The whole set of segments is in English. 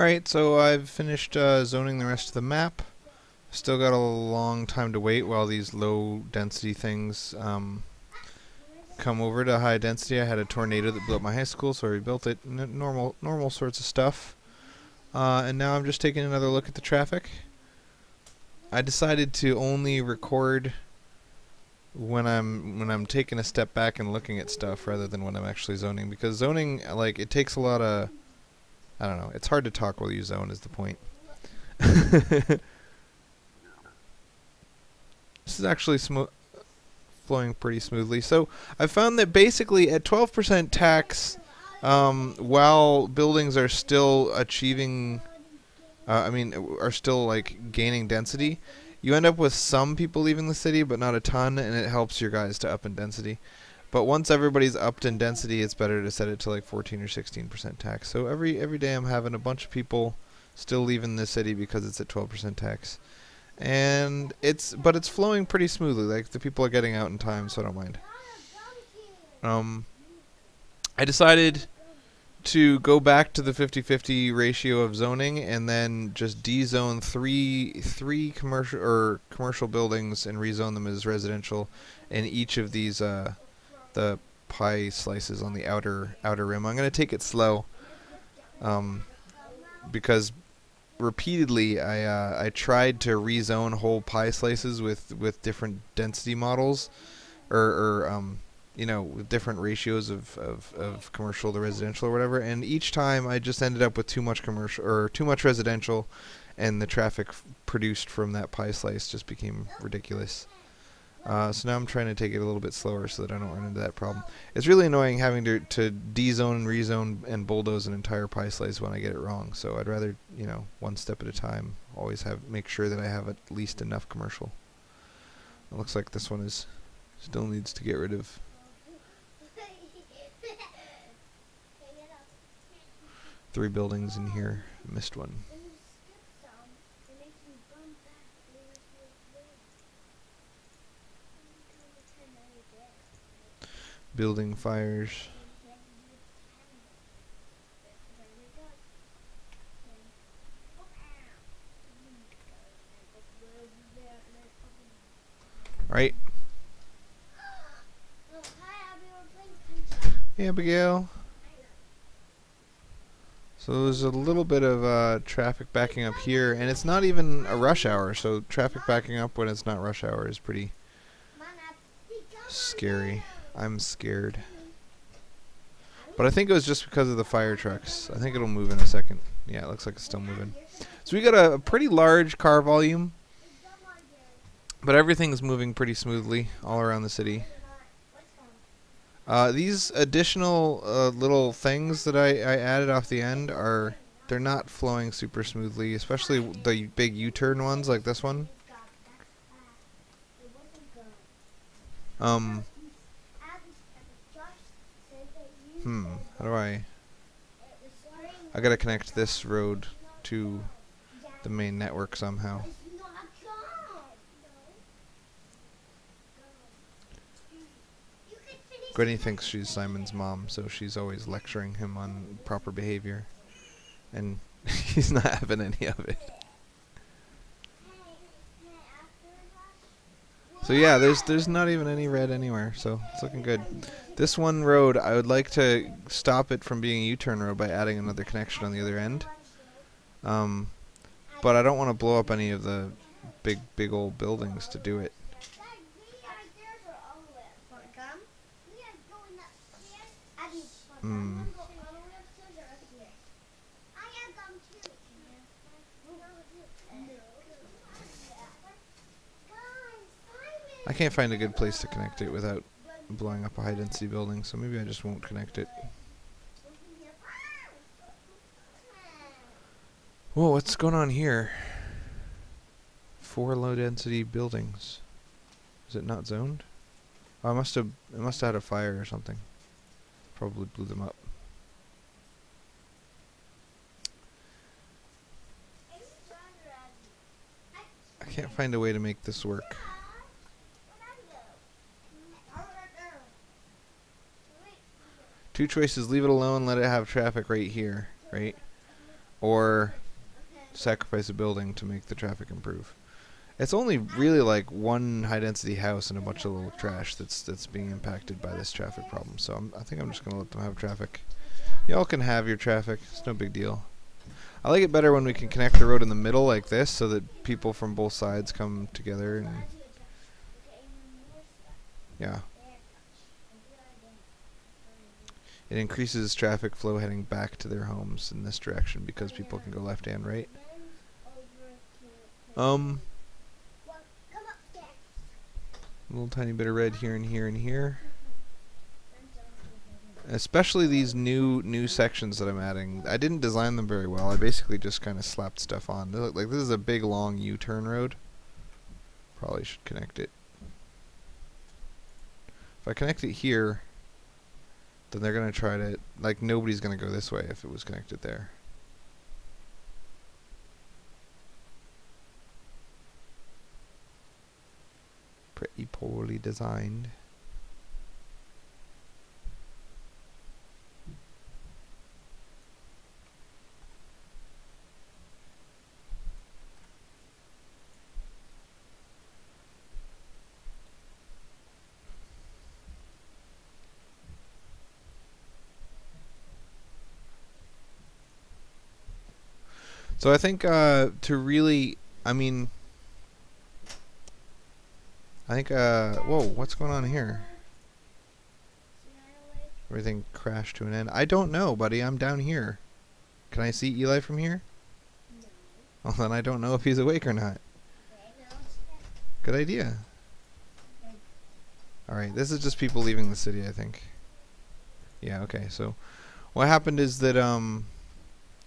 Alright, so I've finished zoning the rest of the map. Still got a long time to wait while these low density things come over to high density. I had a tornado that blew up my high school, so I rebuilt it. Normal sorts of stuff. And now I'm just taking another look at the traffic. I decided to only record when I'm taking a step back and looking at stuff rather than when I'm actually zoning, because zoning, like, it takes a lot of, I don't know, it's hard to talk while you zone is the point. This is actually flowing pretty smoothly. So I found that basically at 12% tax, while buildings are still achieving, are still like gaining density, you end up with some people leaving the city, but not a ton, and it helps your guys to up in density. But once everybody's upped in density, it's better to set it to like 14 or 16% tax. So every day I'm having a bunch of people still leaving the city because it's at 12% tax. And it's flowing pretty smoothly. Like, the people are getting out in time, so I don't mind. I decided to go back to the 50-50 ratio of zoning and then just dezone three commercial buildings and rezone them as residential in each of these the pie slices on the outer rim. I'm going to take it slow because repeatedly I tried to rezone whole pie slices with different density models or you know, with different ratios of commercial to residential or whatever, and each time I just ended up with too much commercial or too much residential, and the traffic produced from that pie slice just became ridiculous. So now I'm trying to take it a little bit slower so that I don't run into that problem. It's really annoying having to dezone and rezone and bulldoze an entire pie slice when I get it wrong. So I'd rather, you know, one step at a time, always make sure that I have at least enough commercial. It looks like this one still needs to get rid of. Three buildings in here. Missed one. Building fires. Right. Hey, Abigail. So there's a little bit of traffic backing up here, and it's not even a rush hour, so traffic backing up when it's not rush hour is pretty scary. I'm scared. But I think it was just because of the fire trucks. I think it'll move in a second. Yeah, it looks like it's still moving. So we got a pretty large car volume, but everything's moving pretty smoothly all around the city. These additional little things that I added off the end they're not flowing super smoothly, especially the big U-turn ones like this one. How do I gotta connect this road to the main network somehow. Gwenny thinks she's Simon's mom, so she's always lecturing him on proper behavior, and he's not having any of it. So yeah, there's not even any red anywhere, so it's looking good. This one road, I would like to stop it from being a U-turn road by adding another connection on the other end. But I don't want to blow up any of the big old buildings to do it. I can't find a good place to connect it without blowing up a high density building, so maybe I just won't connect it. Whoa, what's going on here? 4 low density buildings. Is it not zoned? Oh, it must have had a fire or something. Probably blew them up. I can't find a way to make this work. Two choices: leave it alone, let it have traffic right here, right? or sacrifice a building to make the traffic improve. It's only really like one high-density house and a bunch of little trash that's being impacted by this traffic problem. So I think I'm just gonna let them have traffic. Y'all can have your traffic. It's no big deal. I like it better when we can connect the road in the middle like this, so that people from both sides come together and yeah. It increases traffic flow heading back to their homes in this direction because people can go left and right. A little tiny bit of red here and here and here. Especially these new sections that I'm adding. I didn't design them very well. I basically just kind of slapped stuff on. They look like this is a big long U-turn road. Probably should connect it. If I connect it here, then they're gonna try to, like, nobody's gonna go this way if it was connected there. Pretty poorly designed. So I think to really, I think, whoa, what's going on here? Everything crashed to an end. I don't know, buddy. I'm down here. Can I see Eli from here? No. Well, then I don't know if he's awake or not. Good idea. Alright, this is just people leaving the city, I think. Yeah, okay, so what happened is that,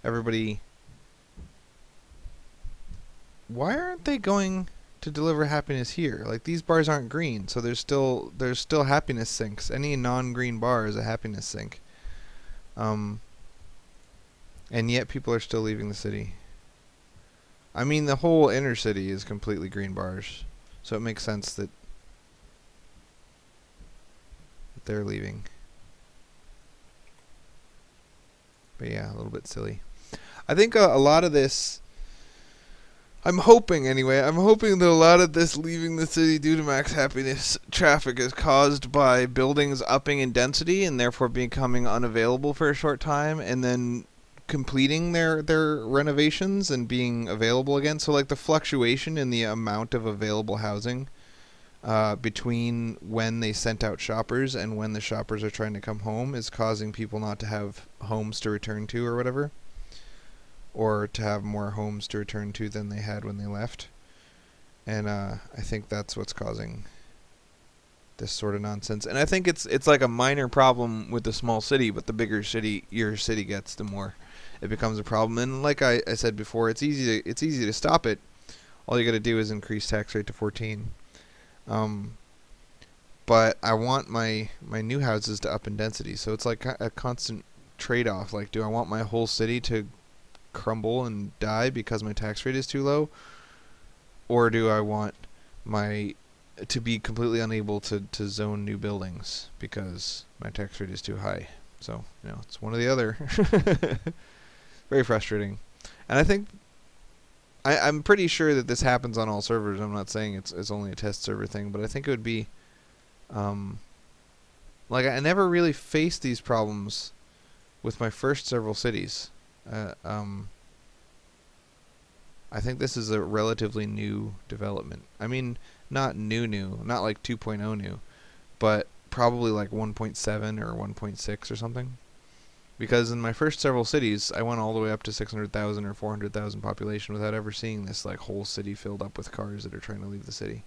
everybody... Why aren't they going to deliver happiness here? Like, these bars aren't green, so there's still happiness sinks. Any non-green bar is a happiness sink. And yet people are still leaving the city. I mean, the whole inner city is completely green bars, so it makes sense that they're leaving. But yeah, a little bit silly. I think a lot of this... I'm hoping that a lot of this leaving the city due to max happiness traffic is caused by buildings upping in density and therefore becoming unavailable for a short time and then completing their renovations and being available again. So like the fluctuation in the amount of available housing between when they sent out shoppers and when the shoppers are trying to come home is causing people not to have homes to return to or whatever. Or to have more homes to return to than they had when they left. And I think that's what's causing this sort of nonsense. And I think it's like a minor problem with the small city, but the bigger city your city gets, the more it becomes a problem. And like I said before, it's easy to stop it. All you got to do is increase tax rate to 14. But I want my new houses to up in density, so it's like a constant trade-off. Like, do I want my whole city to crumble and die because my tax rate is too low, or do I want to be completely unable to zone new buildings because my tax rate is too high? So, you know, it's one or the other. Very frustrating. And I think I'm pretty sure that this happens on all servers. I'm not saying it's only a test server thing, but I think it would be like, I never really faced these problems with my first several cities. I think this is a relatively new development. I mean, not new, not like 2.0 new, but probably like 1.7 or 1.6 or something. Because in my first several cities, I went all the way up to 600,000 or 400,000 population without ever seeing this like whole city filled up with cars that are trying to leave the city.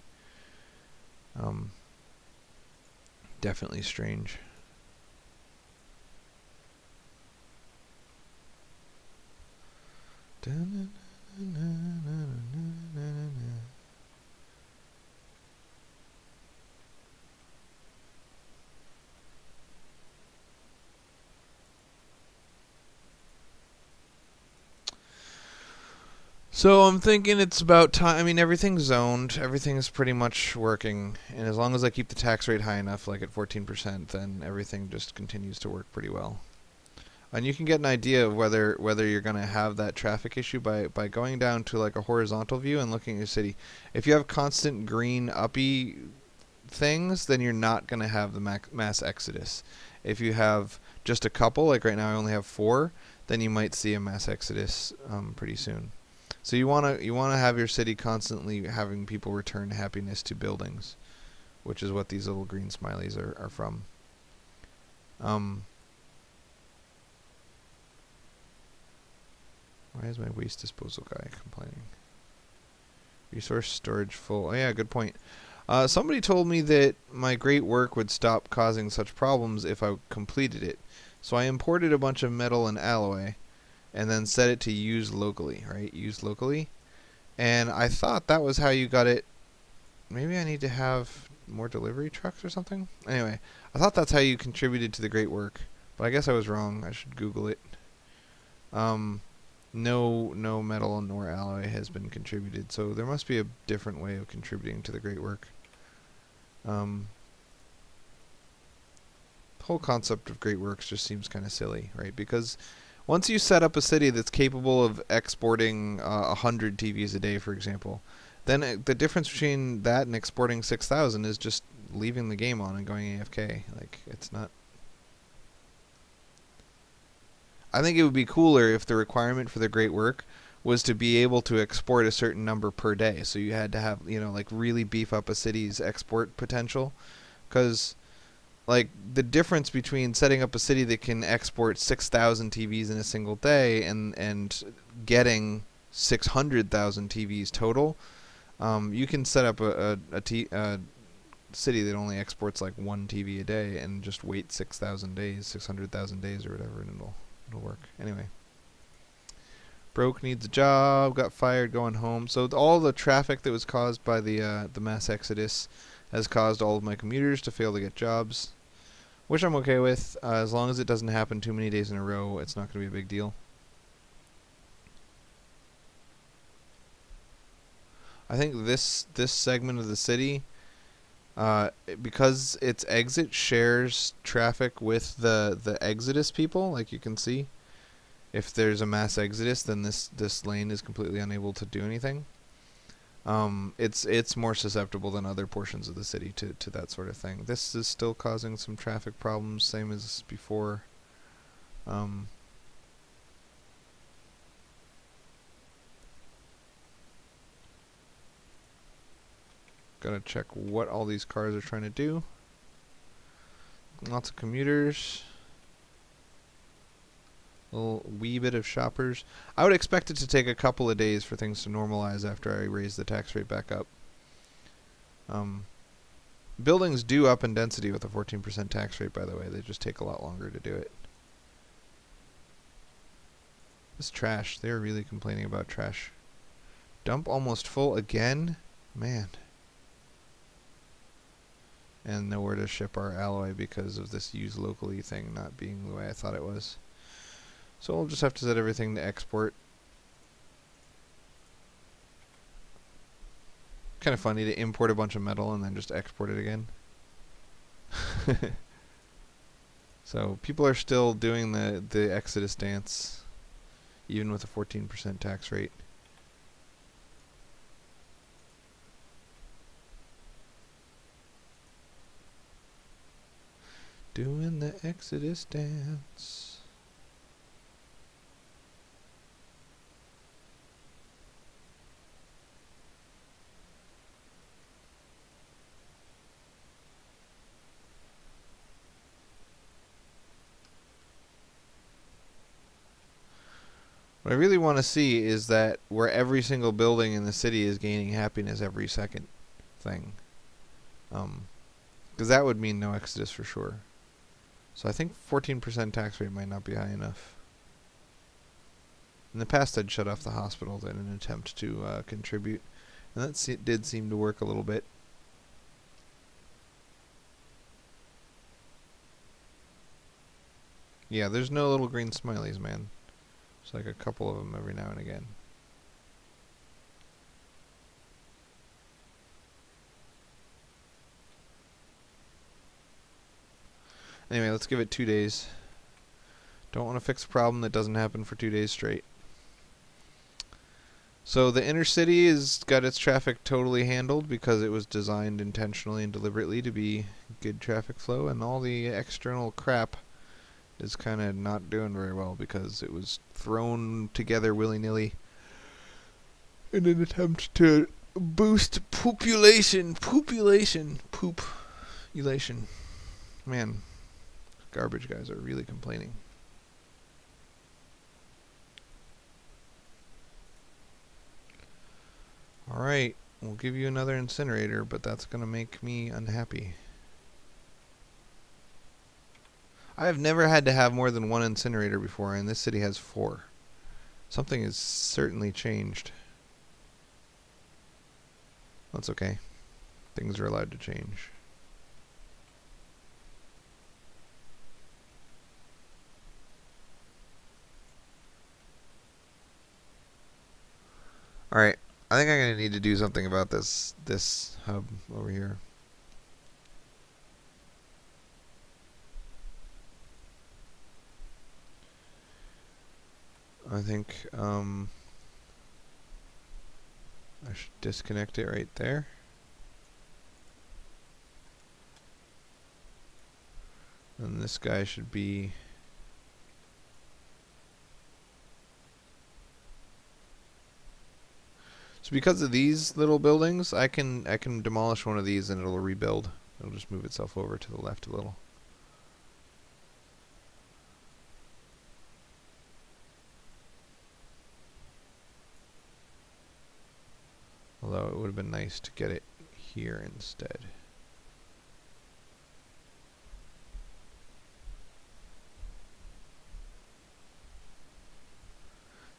Definitely strange. So I'm thinking it's about time. I mean, everything's zoned. Everything's pretty much working. And as long as I keep the tax rate high enough, like at 14%, then everything just continues to work pretty well. And you can get an idea of whether you're going to have that traffic issue by going down to like a horizontal view and looking at your city. If you have constant green uppy things, then you're not going to have the mass exodus. If you have just a couple, like right now I only have 4, then you might see a mass exodus pretty soon. So you wanna have your city constantly having people return happiness to buildings, which is what these little green smileys are from. Why is my waste disposal guy complaining? Resource storage full. Oh yeah, good point. Somebody told me that my great work would stop causing such problems if I completed it. So I imported a bunch of metal and alloy and then set it to use locally, right? Use locally. And I thought that was how you got it. Maybe I need to have more delivery trucks or something? Anyway, I thought that's how you contributed to the great work. But I guess I was wrong. I should Google it. No metal nor alloy has been contributed, so there must be a different way of contributing to the great work. The whole concept of great works just seems kind of silly, right? Because once you set up a city that's capable of exporting 100 TVs a day, for example, then the difference between that and exporting 6,000 is just leaving the game on and going AFK. Like, it's not... I think it would be cooler if the requirement for the great work was to be able to export a certain number per day. So you had to have, you know, like really beef up a city's export potential. Because, like, the difference between setting up a city that can export 6,000 TVs in a single day and getting 600,000 TVs total, you can set up a city that only exports like 1 TV a day and just wait 6,000 days, 600,000 days or whatever, and it'll work. Anyway. Broke, needs a job, got fired, going home. So all the traffic that was caused by the mass exodus has caused all of my commuters to fail to get jobs, which I'm okay with. As long as it doesn't happen too many days in a row, it's not going to be a big deal. I think this segment of the city, because its exit shares traffic with the exodus people, like you can see. If there's a mass exodus, then this lane is completely unable to do anything. It's more susceptible than other portions of the city to that sort of thing. This is still causing some traffic problems, same as before. Gotta check what all these cars are trying to do. Lots of commuters. Little wee bit of shoppers. I would expect it to take a couple of days for things to normalize after I raise the tax rate back up. Buildings do up in density with a 14% tax rate, by the way. They just take a lot longer to do it. This trash. They're really complaining about trash. Dump almost full again? Man. And nowhere to ship our alloy because of this use locally thing not being the way I thought it was. So we'll just have to set everything to export. Kind of funny to import a bunch of metal and then just export it again. So people are still doing the Exodus dance, even with a 14% tax rate. Doing the Exodus dance. What I really want to see is that where every single building in the city is gaining happiness every second thing. Because that would mean no exodus for sure. So I think 14% tax rate might not be high enough. In the past I'd shut off the hospital in an attempt to contribute. And that did seem to work a little bit. Yeah, there's no little green smileys, man. It's like a couple of them every now and again. Anyway, let's give it 2 days. Don't want to fix a problem that doesn't happen for 2 days straight. So the inner city has got its traffic totally handled because it was designed intentionally and deliberately to be good traffic flow, and all the external crap is kind of not doing very well because it was thrown together willy-nilly in an attempt to boost population. Man, garbage guys are really complaining. Alright, we'll give you another incinerator, but that's going to make me unhappy. I have never had to have more than one incinerator before, and this city has 4. Something has certainly changed. That's okay. Things are allowed to change. Alright, I think I'm going to need to do something about this hub over here. I think I should disconnect it right there. And this guy should be so because of these little buildings, I can demolish one of these and it'll rebuild. It'll just move itself over to the left a little. Although it would have been nice to get it here instead.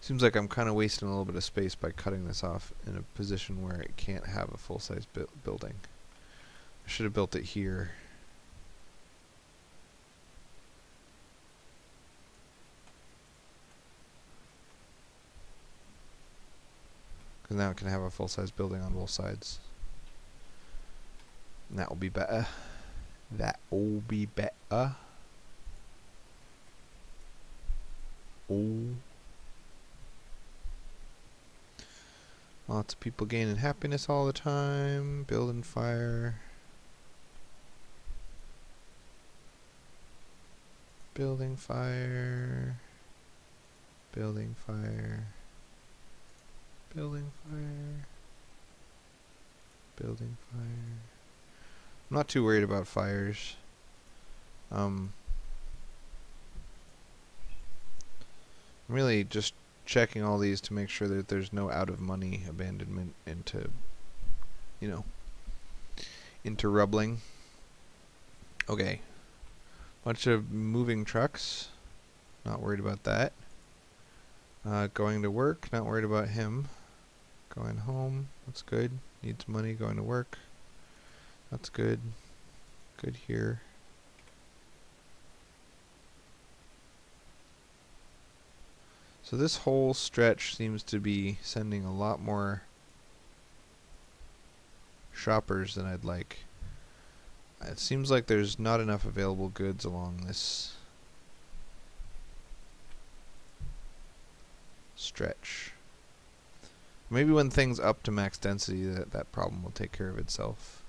Seems like I'm kind of wasting a little bit of space by cutting this off in a position where it can't have a full-size building. I should have built it here. Because now it can have a full-size building on both sides. And that will be better. That will be better. Oh. Lots of people gaining happiness all the time. Building fire. Building fire. Building fire. Building fire. Building fire. I'm not too worried about fires. I'm really just checking all these to make sure that there's no out of money abandonment into, you know, into rubbling. Okay. Bunch of moving trucks. Not worried about that. Going to work. Not worried about him. Going home. That's good. Needs money. Going to work. That's good. Good here. So this whole stretch seems to be sending a lot more shoppers than I'd like. It seems like there's not enough available goods along this stretch. Maybe when things up to max density, that problem will take care of itself.